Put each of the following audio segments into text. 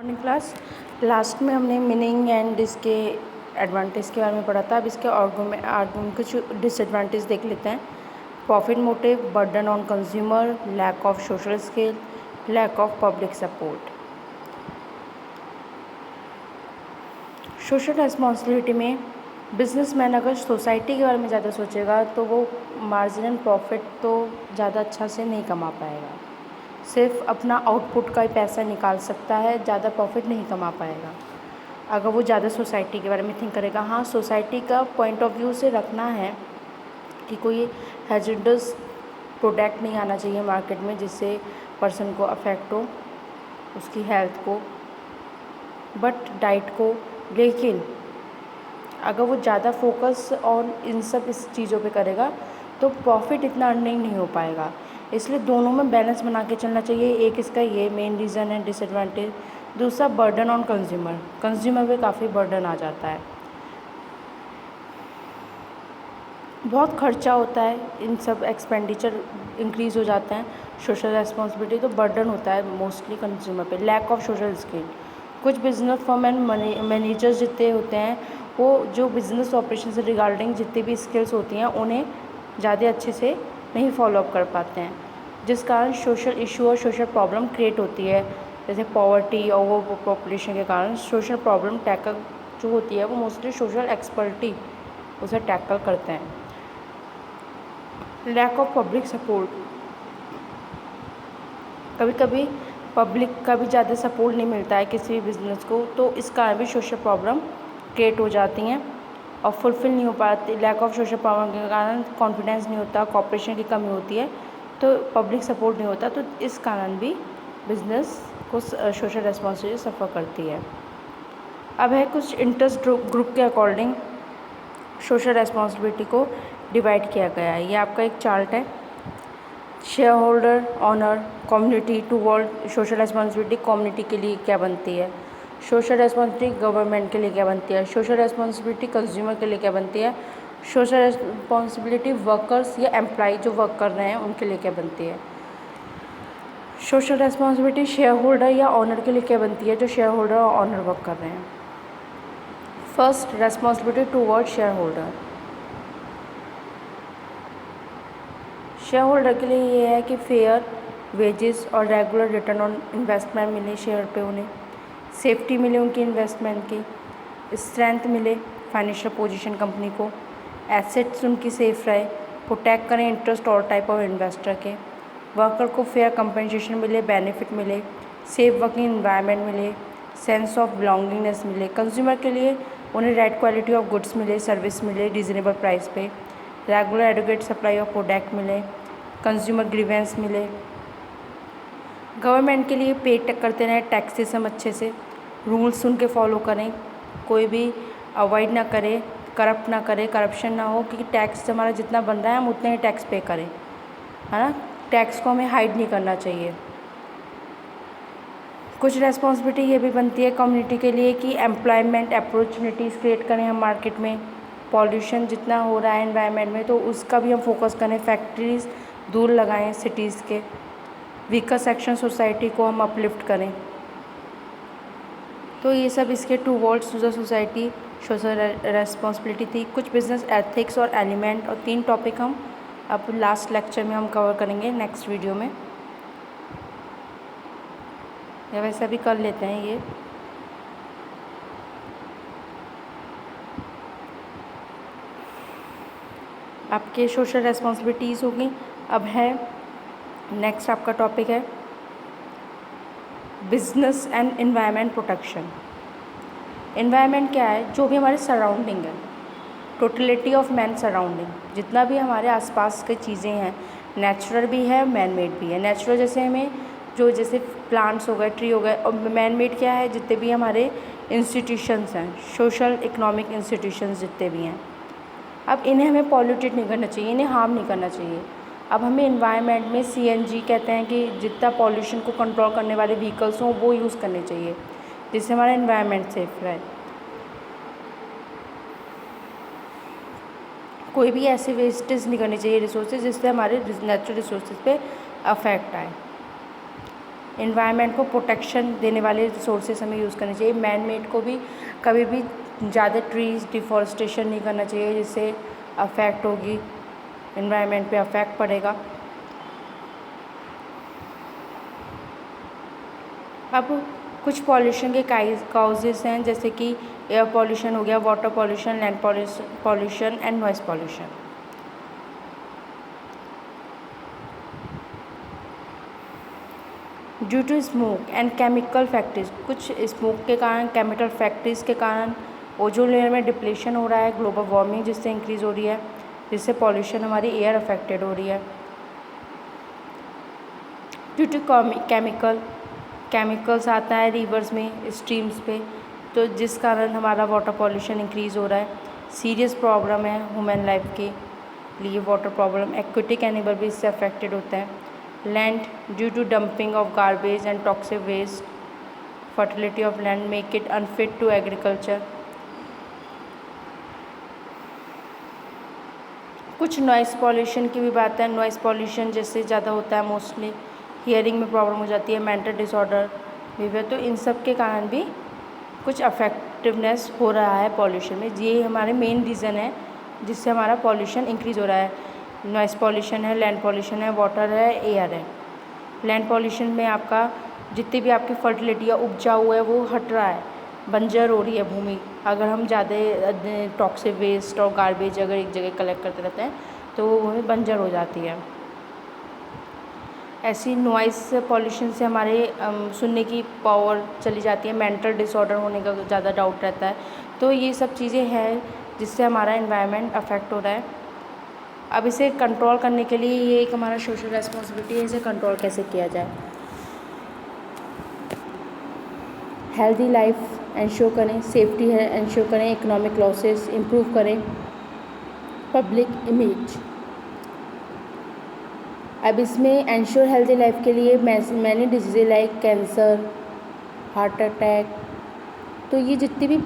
Morning class last में हमने meaning and इसके एडवांटेज के बारे में पढ़ा था। अब इसके आर्गुमेंट कुछ डिसएडवांटेज देख लेते हैं। Profit motive, burden on consumer, lack of social skill, lack of public support. Social responsibility में बिजनेसमैन अगर सोसाइटी के बारे में ज़्यादा सोचेगा तो वो मार्जिनल प्रॉफिट तो ज़्यादा अच्छा से नहीं कमा पाएगा, सिर्फ अपना आउटपुट का ही पैसा निकाल सकता है, ज़्यादा प्रॉफिट नहीं कमा पाएगा अगर वो ज़्यादा सोसाइटी के बारे में थिंक करेगा। हाँ, सोसाइटी का पॉइंट ऑफ व्यू से रखना है कि कोई हैजर्डस प्रोडक्ट नहीं आना चाहिए मार्केट में जिससे पर्सन को अफेक्ट हो, उसकी हेल्थ को, बट डाइट को। लेकिन अगर वो ज़्यादा फोकस और इन सब इस चीज़ों पे करेगा तो प्रॉफिट इतना अर्निंग नहीं हो पाएगा। इसलिए दोनों में बैलेंस बना के चलना चाहिए। एक इसका ये मेन रीज़न है डिसएडवांटेज। दूसरा बर्डन ऑन कंज्यूमर पे काफ़ी बर्डन आ जाता है, बहुत खर्चा होता है, इन सब एक्सपेंडिचर इंक्रीज़ हो जाता है। सोशल रिस्पॉन्सिबिलिटी तो बर्डन होता है मोस्टली कंज्यूमर पे। लैक ऑफ सोशल स्किल, कुछ बिजनेस फर्म एंड मैनेजर्स जितने होते हैं वो जो बिज़नेस ऑपरेशन से रिगार्डिंग जितनी भी स्किल्स होती हैं उन्हें ज़्यादा अच्छे से नहीं फॉलोअप कर पाते हैं, जिस कारण सोशल इशू और सोशल प्रॉब्लम क्रिएट होती है। जैसे पॉवर्टी और वो पॉपुलेशन के कारण सोशल प्रॉब्लम टैकल जो होती है वो मोस्टली सोशल एक्सपर्टी उसे टैकल करते हैं। लैक ऑफ पब्लिक सपोर्ट, कभी कभी पब्लिक का भी ज़्यादा सपोर्ट नहीं मिलता है किसी भी बिज़नेस को, तो इस कारण भी सोशल प्रॉब्लम क्रिएट हो जाती हैं और फुलफ़िल नहीं हो पाती। लैक ऑफ सोशल प्रॉब्लम के कारण कॉन्फिडेंस नहीं होता, कॉपरेशन की कमी होती है, तो पब्लिक सपोर्ट नहीं होता, तो इस कारण भी बिज़नेस को सोशल रिस्पॉन्सिबिलिटी सफ़र करती है। अब है कुछ इंटरेस्ट ग्रुप के अकॉर्डिंग सोशल रिस्पॉन्सिबिलिटी को डिवाइड किया गया है। ये आपका एक चार्ट है। Share holder, owner, community toward social responsibility community के लिए क्या बनती है, सोशल रिस्पॉन्सिबिलिटी गवर्नमेंट के लिए क्या बनती है, सोशल रिस्पॉन्सिबिलिटी कंज्यूमर के लिए क्या बनती है, सोशल रिस्पॉन्सिबिलिटी वर्कर्स या एम्प्लॉय जो वर्क कर रहे हैं उनके लिए क्या बनती है, सोशल रिस्पॉन्सिबिलिटी शेयर होल्डर या ऑनर के लिए क्या बनती है जो शेयर होल्डर और ऑनर वर्क कर रहे हैं। First, responsibility toward share holder. Share holder के लिए ये है कि फेयर वेजेस और रेगुलर रिटर्न ऑन इन्वेस्टमेंट मिले शेयर पे, उन्हें सेफ्टी मिले उनकी इन्वेस्टमेंट की, स्ट्रेंथ मिले फाइनेंशियल पोजीशन कंपनी को, एसेट्स उनकी सेफ रहे, प्रोटेक्ट करें इंटरेस्ट और टाइप ऑफ इन्वेस्टर के, वर्कर को फेयर कंपनसेशन मिले, बेनिफिट मिले, सेफ वर्किंग इन्वायरमेंट मिले, सेंस ऑफ बिलोंगिंगनेस मिले। कंज्यूमर के लिए उन्हें राइट क्वालिटी ऑफ गुड्स मिले, सर्विस मिले रीज़नेबल प्राइस पे, regular adequate supply of product मिले, कंज्यूमर ग्रीवेंस मिले। गवर्नमेंट के लिए पे करते रहें टैक्सेस हम अच्छे से, रूल्स उनके फॉलो करें, कोई भी अवॉइड ना करें, करप्ट ना करें, करप्शन ना हो, क्योंकि टैक्स हमारा जितना बन रहा है हम उतने ही टैक्स पे करें, है ना। टैक्स को हमें हाइड नहीं करना चाहिए। कुछ रेस्पॉन्सिबिलिटी ये भी बनती है कम्युनिटी के लिए कि एम्प्लॉयमेंट अपॉर्चुनिटीज़ क्रिएट करें हम मार्केट में, पॉल्यूशन जितना हो रहा है एनवायरनमेंट में तो उसका भी हम फोकस करें, फैक्ट्रीज़ दूर लगाएं सिटीज़ के, वीकर सेक्शन सोसाइटी को हम अपलिफ्ट करें। तो ये सब इसके towards to the society social responsibility थी। कुछ बिजनेस एथिक्स और एलिमेंट और 3 टॉपिक हम अब लास्ट लेक्चर में हम कवर करेंगे नेक्स्ट वीडियो में, या वैसे भी कर लेते हैं ये। आपके सोशल रेस्पॉन्सिबिलिटीज़ होगी। अब है नेक्स्ट आपका टॉपिक है business and environment protection. Environment क्या है, जो भी हमारे सराउंडिंग है, टोटलिटी ऑफ मैन सराउंडिंग, जितना भी हमारे आसपास की चीज़ें हैं, नेचुरल भी है मैन मेड भी है। नेचुरल जैसे हमें जो जैसे प्लांट्स हो गए, ट्री हो गए, और मैन मेड क्या है, जितने भी हमारे इंस्टीट्यूशंस हैं, सोशल इकोनॉमिक इंस्टीट्यूशंस जितने भी हैं, अब इन्हें हमें पॉल्यूटेड नहीं करना चाहिए, इन्हें हार्म नहीं करना चाहिए। अब हमें इन्वायरमेंट में CNG कहते हैं कि जितना पॉल्यूशन को कंट्रोल करने वाले व्हीकल्स हों वो यूज़ करने चाहिए, जिससे हमारा इन्वायरमेंट सेफ रहे। कोई भी ऐसे वेस्टेज नहीं करनी चाहिए रिसोर्सेज जिससे हमारे नेचुरल रिसोर्सेज पे अफेक्ट आए। इन्वायरमेंट को प्रोटेक्शन देने वाले रिसोर्सेज हमें यूज़ करने चाहिए। मैन मेड को भी कभी भी ज़्यादा ट्रीज़ डिफॉरेस्टेशन नहीं करना चाहिए, जिससे अफेक्ट होगी, इन्वायरमेंट पे अफेक्ट पड़ेगा। अब कुछ पॉल्यूशन के काउजेस हैं, जैसे कि एयर पॉल्यूशन हो गया, water pollution, land pollution and noise pollution. Due to smoke and chemical factories, कुछ स्मोक के कारण, केमिकल फैक्ट्रीज़ के कारण ओजोन लेयर में डिप्लेशन हो रहा है, ग्लोबल वार्मिंग जिससे इंक्रीज़ हो रही है, जिससे पॉल्यूशन हमारी एयर अफेक्टेड हो रही है। ड्यू टू केमिकल्स आता है रिवर्स में, स्ट्रीम्स पे, तो जिस कारण हमारा वाटर पॉल्यूशन इंक्रीज़ हो रहा है। सीरियस प्रॉब्लम है ह्यूमन लाइफ के लिए वाटर प्रॉब्लम। एक्वेटिक एनिमल भी इससे अफेक्टेड होता है। Land, due to dumping of garbage and toxic waste, fertility of land make it unfit to agriculture. कुछ नॉइस पॉल्यूशन की भी बात है। नॉइस पॉल्यूशन जैसे ज़्यादा होता है, मोस्टली हियरिंग में प्रॉब्लम हो जाती है, मेंटल डिसऑर्डर भी है, तो इन सब के कारण भी कुछ अफेक्टिवनेस हो रहा है पॉल्यूशन में। ये हमारे मेन रीज़न है जिससे हमारा पॉल्यूशन इंक्रीज़ हो रहा है। नॉइस पॉल्यूशन है, लैंड पॉल्यूशन है, वाटर है, एयर है। लैंड पॉल्यूशन में आपका जितनी भी आपकी फर्टिलिटी या उपजाऊ है वो हट रहा है, बंजर हो रही है भूमि। अगर हम ज़्यादा टॉक्सिक वेस्ट और गार्बेज अगर एक जगह कलेक्ट करते रहते हैं तो वो भूमि बंजर हो जाती है। ऐसी नॉइस पॉल्यूशन से हमारे सुनने की पावर चली जाती है, मेंटल डिसऑर्डर होने का ज़्यादा डाउट रहता है। तो ये सब चीज़ें हैं जिससे हमारा एनवायरनमेंट अफेक्ट हो रहा है। अब इसे कंट्रोल करने के लिए ये एक हमारा सोशल रेस्पॉन्सिबिलिटी है, इसे कंट्रोल कैसे किया जाए। हेल्दी लाइफ इंश्योर करें, सेफ्टी है इंश्योर करें, इकोनॉमिक लॉसेस इम्प्रूव करें, पब्लिक इमेज। अब इसमें इंश्योर हेल्दी लाइफ के लिए many disease like cancer, heart attack, तो ये जितनी भी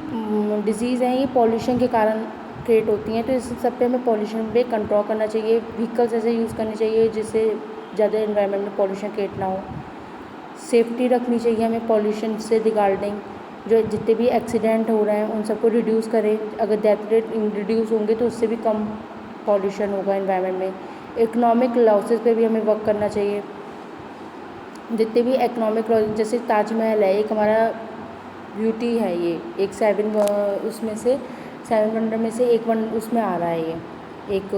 डिजीज़ हैं ये पॉल्यूशन के कारण क्रिएट होती हैं। तो इस सब पे हमें पॉल्यूशन पे कंट्रोल करना चाहिए। व्हीकल्स ऐसे यूज़ करने चाहिए जिससे ज़्यादा एनवायरनमेंट में पॉल्यूशन क्रिएट ना हो। सेफ्टी रखनी चाहिए हमें पॉल्यूशन से रिगार्डिंग। जो जितने भी एक्सीडेंट हो रहे हैं उन सबको रिड्यूस करें। अगर डेथ रेट रिड्यूस होंगे तो उससे भी कम पॉल्यूशन होगा एनवायरनमेंट में। इकोनॉमिक लॉसेस पे भी हमें वर्क करना चाहिए। जितने भी इकोनॉमिक लॉस, जैसे ताजमहल है एक हमारा ब्यूटी है, ये एक उसमें से 7 वंडर में से एक उसमें आ रहा है ये एक,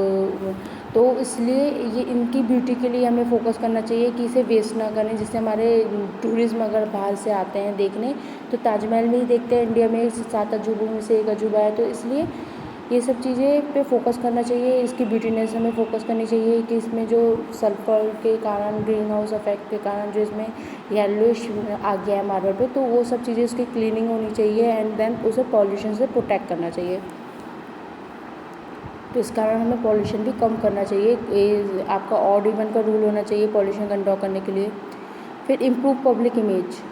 तो इसलिए ये इनकी ब्यूटी के लिए हमें फोकस करना चाहिए कि इसे वेस्ट ना करें, जिससे हमारे टूरिज्म अगर बाहर से आते हैं देखने तो ताजमहल में ही देखते हैं। इंडिया में 7 अजूबों में से एक अजूबा है, तो इसलिए ये सब चीज़ें पे फोकस करना चाहिए। इसकी ब्यूटीनेस हमें फोकस करनी चाहिए कि इसमें जो सल्फर के कारण, ग्रीन हाउस इफेक्ट के कारण जो इसमें येलोइश आ गया है मार्बल पे, तो वो सब चीज़ें उसकी क्लीनिंग होनी चाहिए एंड देन उसे पॉल्यूशन से प्रोटेक्ट करना चाहिए। तो इस कारण हमें पॉल्यूशन भी कम करना चाहिए। आपका ऑड इवन का रूल होना चाहिए पॉल्यूशन कंट्रोल करने के लिए। फिर improve public image,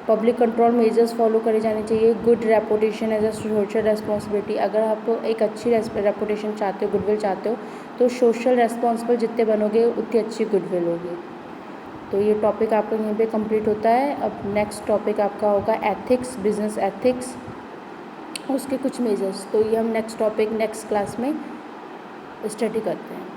public control measures follow करे जाने चाहिए। Good reputation as a social responsibility, अगर आप एक अच्छी रेपुटेशन चाहते हो, गुडविल चाहते हो, तो सोशल रेस्पॉन्सिबल जितने बनोगे उतनी अच्छी गुडविल होगी। तो ये टॉपिक आपका यहीं पे कंप्लीट होता है। अब नेक्स्ट टॉपिक आपका होगा एथिक्स, बिजनेस एथिक्स, उसके कुछ मेजर्स। तो ये हम नेक्स्ट टॉपिक नेक्स्ट क्लास में स्टडी करते हैं।